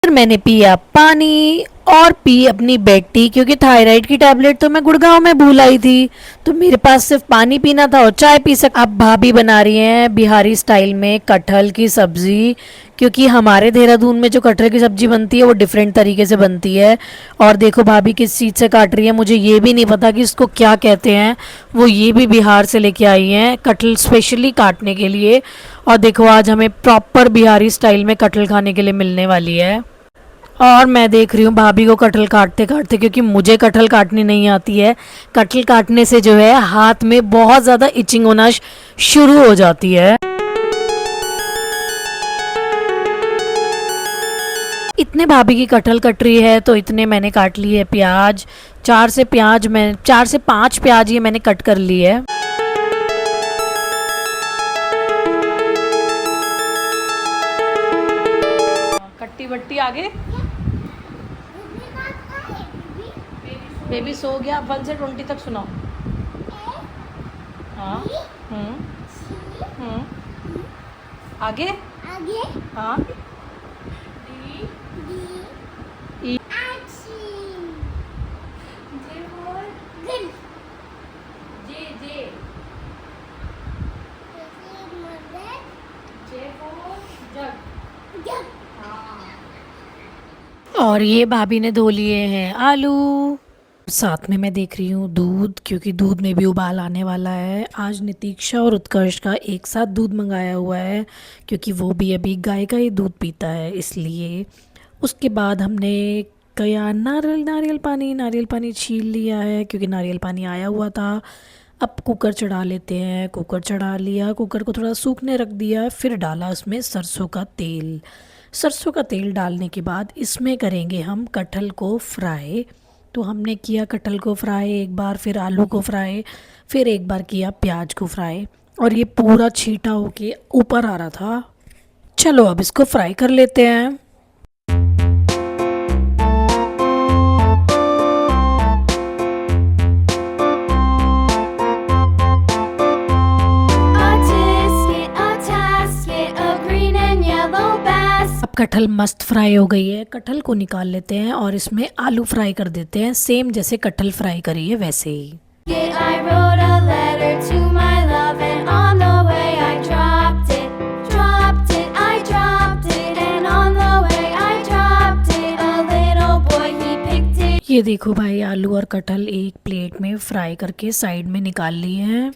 फिर मैंने पिया पानी और पी अपनी बेड टी, क्योंकि थायराइड की टैबलेट तो मैं गुड़गांव में भूल आई थी। तो मेरे पास सिर्फ पानी पीना था और चाय पी सक। अब भाभी बना रही हैं बिहारी स्टाइल में कटहल की सब्जी, क्योंकि हमारे देहरादून में जो कटहल की सब्जी बनती है वो डिफरेंट तरीके से बनती है। और देखो भाभी किस चीज़ से काट रही है, मुझे ये भी नहीं पता कि इसको क्या कहते हैं। वो ये भी बिहार से लेके आई हैं कटहल स्पेशली काटने के लिए। और देखो आज हमें प्रॉपर बिहारी स्टाइल में कटहल खाने के लिए मिलने वाली है। और मैं देख रही हूँ भाभी को कटहल काटते काटते, क्योंकि मुझे कटहल काटनी नहीं आती है। कटहल काटने से जो है हाथ में बहुत ज़्यादा इचिंग होना शुरू हो जाती है। इतने भाभी की कटहल कट रही है तो इतने मैंने काट ली है प्याज। 4 से 5 प्याज ये मैंने कट कर ली है। कट्टी बट्टी आगे। बेबी सो गया। 1 से 20 तक सुनाओ। हाँ। हम्म। आगे। हाँ। ई। और ये भाभी ने धो लिए हैं आलू। साथ में मैं देख रही हूँ दूध, क्योंकि दूध में भी उबाल आने वाला है। आज नितीक्षा और उत्कर्ष का एक साथ दूध मंगाया हुआ है, क्योंकि वो भी अभी गाय का ही दूध पीता है इसलिए। उसके बाद हमने कया नारियल पानी छील लिया है, क्योंकि नारियल पानी आया हुआ था। अब कुकर चढ़ा लेते हैं। कुकर चढ़ा लिया, कुकर को थोड़ा सूखने रख दिया, फिर डाला उसमें सरसों का तेल। सरसों का तेल डालने के बाद इसमें करेंगे हम कटहल को फ्राई। तो हमने किया कटहल को फ्राई एक बार, फिर आलू को फ्राई, फिर एक बार किया प्याज को फ्राई। और ये पूरा छीटा होके ऊपर आ रहा था। चलो अब इसको फ्राई कर लेते हैं। अब कटहल मस्त फ्राई हो गई है। कटहल को निकाल लेते हैं और इसमें आलू फ्राई कर देते हैं, सेम जैसे कटहल फ्राई करी है वैसे ही। ये देखो भाई आलू और कटहल एक प्लेट में फ्राई करके साइड में निकाल लिए हैं।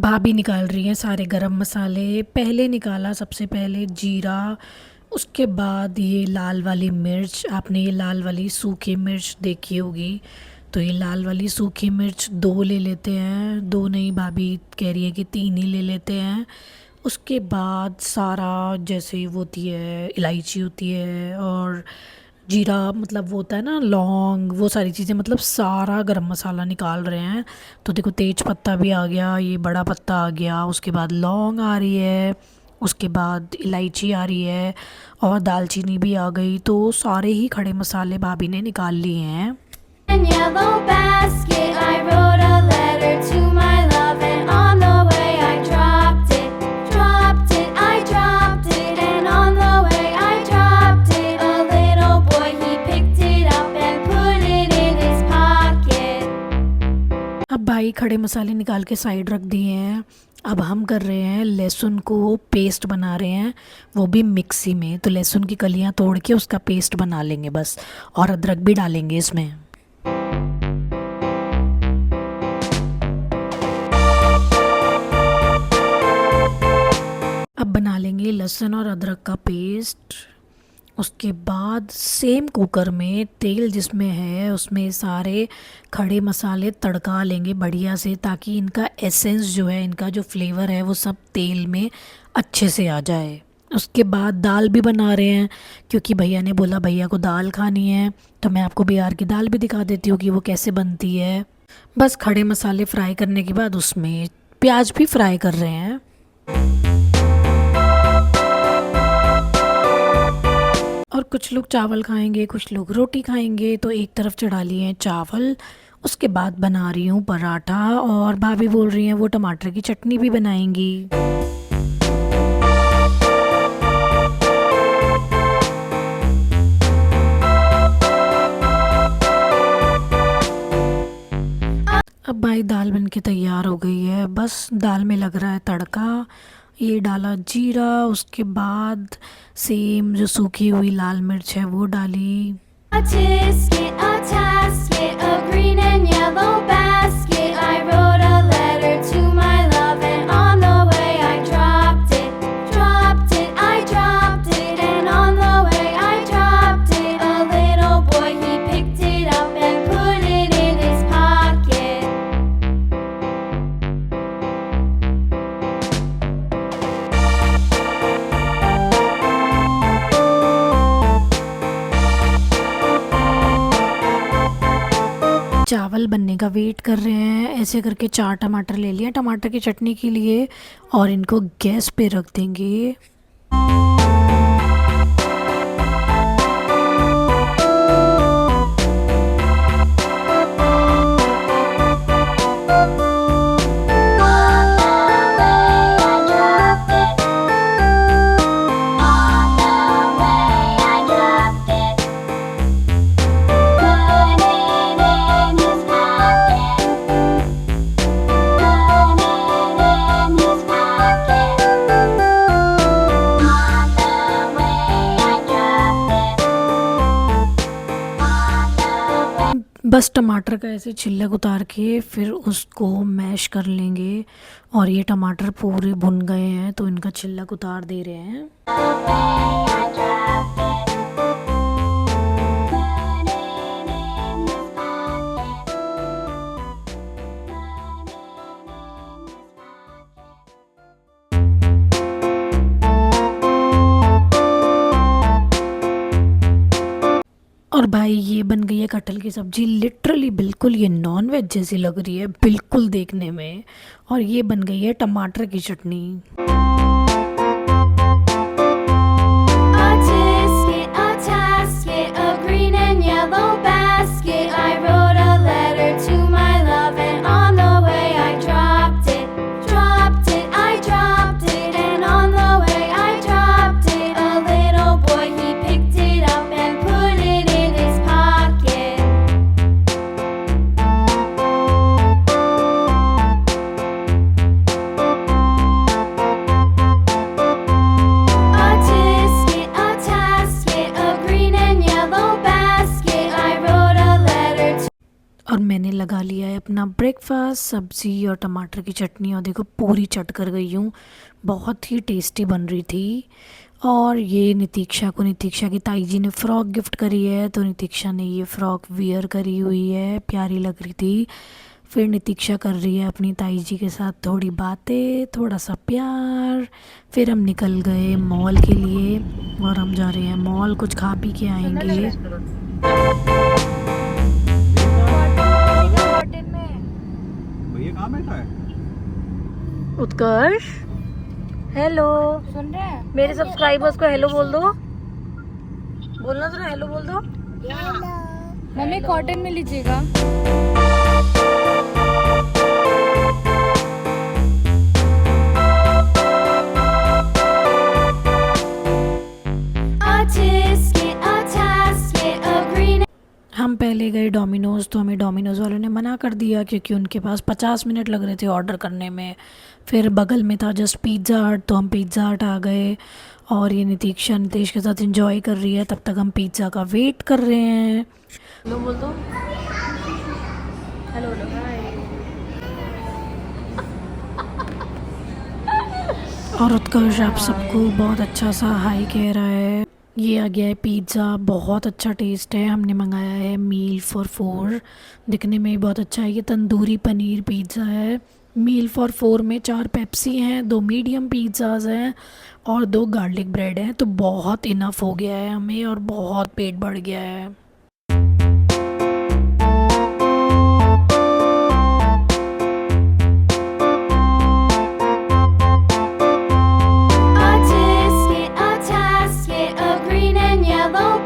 भाभी निकाल रही हैं सारे गरम मसाले। पहले निकाला सबसे पहले जीरा, उसके बाद ये लाल वाली मिर्च। आपने ये लाल वाली सूखी मिर्च देखी होगी, तो ये लाल वाली सूखी मिर्च 2 ले लेते हैं। 2 नहीं, भाभी कह रही है कि 3 ही ले लेते हैं। उसके बाद सारा जैसे वो होती है इलायची होती है और जीरा, मतलब वो होता है ना लौंग, वो सारी चीज़ें, मतलब सारा गरम मसाला निकाल रहे हैं। तो देखो तेज पत्ता भी आ गया, ये बड़ा पत्ता आ गया, उसके बाद लौंग आ रही है, उसके बाद इलायची आ रही है और दालचीनी भी आ गई। तो सारे ही खड़े मसाले भाभी ने निकाल लिए हैं। अब भाई खड़े मसाले निकाल के साइड रख दिए हैं। अब हम कर रहे हैं लहसुन को पेस्ट बना रहे हैं, वो भी मिक्सी में। तो लहसुन की कलियां तोड़ के उसका पेस्ट बना लेंगे बस, और अदरक भी डालेंगे इसमें। अब बना लेंगे लहसुन और अदरक का पेस्ट। उसके बाद सेम कुकर में तेल जिसमें है उसमें सारे खड़े मसाले तड़का लेंगे बढ़िया से, ताकि इनका एसेंस जो है, इनका जो फ्लेवर है वो सब तेल में अच्छे से आ जाए। उसके बाद दाल भी बना रहे हैं, क्योंकि भैया ने बोला भैया को दाल खानी है। तो मैं आपको बिहार की दाल भी दिखा देती हूँ कि वो कैसे बनती है। बस खड़े मसाले फ्राई करने के बाद उसमें प्याज भी फ्राई कर रहे हैं। और कुछ लोग चावल खाएंगे, कुछ लोग रोटी खाएंगे। तो एक तरफ चढ़ा लिए हैं चावल, उसके बाद बना रही हूँ पराठा, और भाभी बोल रही हैं वो टमाटर की चटनी भी बनाएंगी। अब भाई दाल बन के तैयार हो गई है, बस दाल में लग रहा है तड़का। ये डाला जीरा, उसके बाद सेम जो सूखी हुई लाल मिर्च है वो डाली। A tisket, a tasket, a green and yellow basket. I wrote a letter to my love, and on the way I dropped it, dropped it, I dropped it, and on the way I dropped it. A little boy, he picked it up and put it in his pocket. चावल बनने का wait कर रहे हैं। ऐसे करके 4 टमाटर ले लिए टमाटर की चटनी के लिए, और इनको गैस पे रख देंगे। बस टमाटर का ऐसे छिलक उतार के फिर उसको मैश कर लेंगे। और ये टमाटर पूरे भुन गए हैं तो इनका छिलक उतार दे रहे हैं। और भाई ये बन गई है कटहल की सब्जी। लिटरली बिल्कुल ये नॉन वेज जैसी लग रही है बिल्कुल देखने में। और ये बन गई है टमाटर की चटनी। A tisket, a tasket, a green and yellow basket. I wrote a letter to my love, and on the way I dropped it, dropped it, I dropped it, and on the way I dropped it. A little boy, he picked it up and put it in his pocket. A tisket, a tasket, a green and yellow basket. I wrote a letter to और मैंने लगा लिया है अपना breakfast, सब्जी और टमाटर की चटनी। और देखो पूरी चट कर गई हूँ, बहुत ही टेस्टी बन रही थी। और ये नितीक्षा की ताई जी ने फ़्रॉक गिफ्ट करी है, तो नितीक्षा ने ये फ़्रॉक वियर करी हुई है, प्यारी लग रही थी। फिर नितीक्षा कर रही है अपनी ताई जी के साथ थोड़ी बातें, थोड़ा सा प्यार। फिर हम निकल गए मॉल के लिए, और हम जा रहे हैं मॉल, कुछ खा पी के आएंगे। भैया कहाँ बैठा है? उत्कर्ष हेलो, सुन रहे हैं? मेरे सब्सक्राइबर्स को हेलो बोल दो, बोलना जरा, हेलो बोल दो। मम्मी कॉटन में लीजिएगा। A tisket, a tasket, a green. हम पहले गए डोमिनोज़, तो हमें डोमिनोज़ वालों ने मना कर दिया क्योंकि उनके पास 50 मिनट लग रहे थे ऑर्डर करने में। फिर बगल में था जस्ट पिज़्ज़ा हट, तो हम पिज़्ज़ा हट आ गए। और ये नितीक्षा नितेश के साथ एंजॉय कर रही है, तब तक हम पिज़्ज़ा का वेट कर रहे हैं। हेलो बोल दो, हेलो और उत्कर्ष आप सबको बहुत अच्छा सा हाई कह रहा है। ये आ गया है पिज़्ज़ा, बहुत अच्छा टेस्ट है। हमने मंगाया है मील फॉर 4, दिखने में भी बहुत अच्छा है। ये तंदूरी पनीर पिज़्ज़ा है। मील फॉर 4 में 4 पेप्सी हैं, 2 मीडियम पिज़्ज़ाज हैं और 2 गार्लिक ब्रेड हैं। तो बहुत इनफ हो गया है हमें, और बहुत पेट बढ़ गया है। A tisket, a tasket, a green and yellow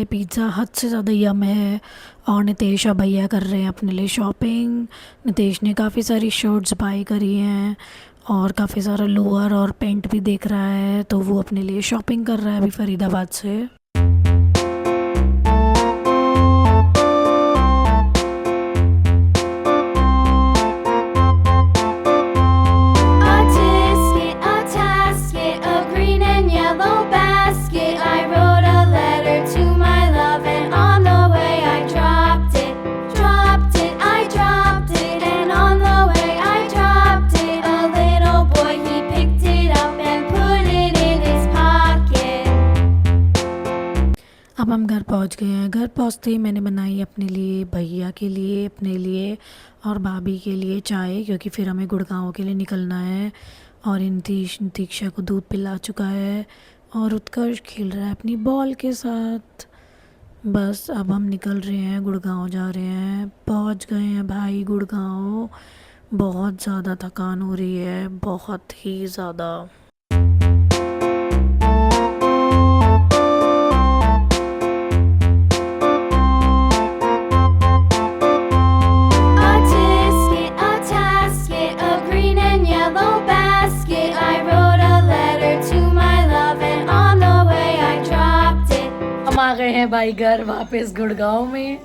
है पिज़्ज़ा हद से ज़्यादा यम है। और नितेश और भैया कर रहे हैं अपने लिए शॉपिंग। नितेश ने काफ़ी सारी शर्ट्स बाई करी हैं और काफ़ी सारा लोअर और पेंट भी देख रहा है, तो वो अपने लिए शॉपिंग कर रहा है अभी फरीदाबाद से। A tisket, a tasket, a green and yellow basket. I wrote a letter to my love, and on the way I dropped it. Dropped it, I dropped it, and on the way I dropped it. A little boy, he picked it up and put it in his pocket. अब हम घर पहुंच गए हैं। घर पहुंचते ही मैंने बनाई अपने लिए, भैया के लिए, अपने लिए और भाभी के लिए चाय, क्योंकि फिर हमें गुड़गांव के लिए निकलना है। और नितीक्षा को दूध पिला चुका है और उत्कर्ष खेल रहा है अपनी बॉल के साथ। बस अब हम निकल रहे हैं, गुड़गांव जा रहे हैं। पहुंच गए हैं भाई गुड़गांव। बहुत ज़्यादा थकान हो रही है, बहुत ही ज़्यादा। A tisket, a tasket, a green and yellow basket. I wrote a letter to my love, and on the way I dropped it. हम आ गए हैं भाई घर वापस गुड़गांव में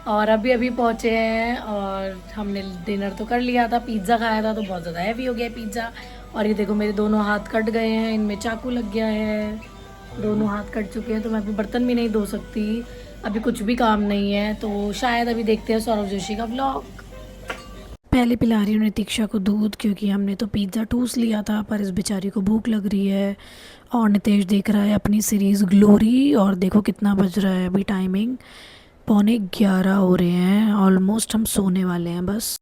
और अभी अभी पहुँचे हैं। और हमने डिनर तो कर लिया था, पिज़्ज़ा खाया था, तो बहुत ज़्यादा हैवी हो गया पिज़्ज़ा। और ये देखो मेरे दोनों हाथ कट गए हैं, इनमें चाकू लग गया है, दोनों हाथ कट चुके हैं, तो मैं अभी बर्तन भी नहीं धो सकती, अभी कुछ भी काम नहीं है। तो शायद अभी देखते हैं सौरभ जोशी का व्लॉग। पहले पिला रही हूँ नितीक्षा को दूध, क्योंकि हमने तो पिज़्ज़ा ठूस लिया था, पर इस बेचारी को भूख लग रही है। और नितेश देख रहा है अपनी सीरीज़ ग्लोरी। और देखो कितना बज रहा है अभी, टाइमिंग 11:15 हो रहे हैं, ऑलमोस्ट हम सोने वाले हैं बस।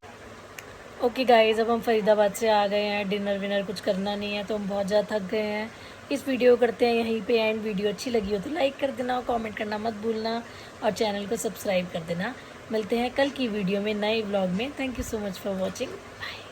ओके गाइज़, अब हम फरीदाबाद से आ गए हैं। डिनर विनर कुछ करना नहीं है, तो हम बहुत ज़्यादा थक गए हैं। इस वीडियो को करते हैं यहीं पे एंड। वीडियो अच्छी लगी हो तो लाइक कर देना, कमेंट करना मत भूलना और चैनल को सब्सक्राइब कर देना। मिलते हैं कल की वीडियो में, नए व्लॉग में। Thank you so much for watching. Bye.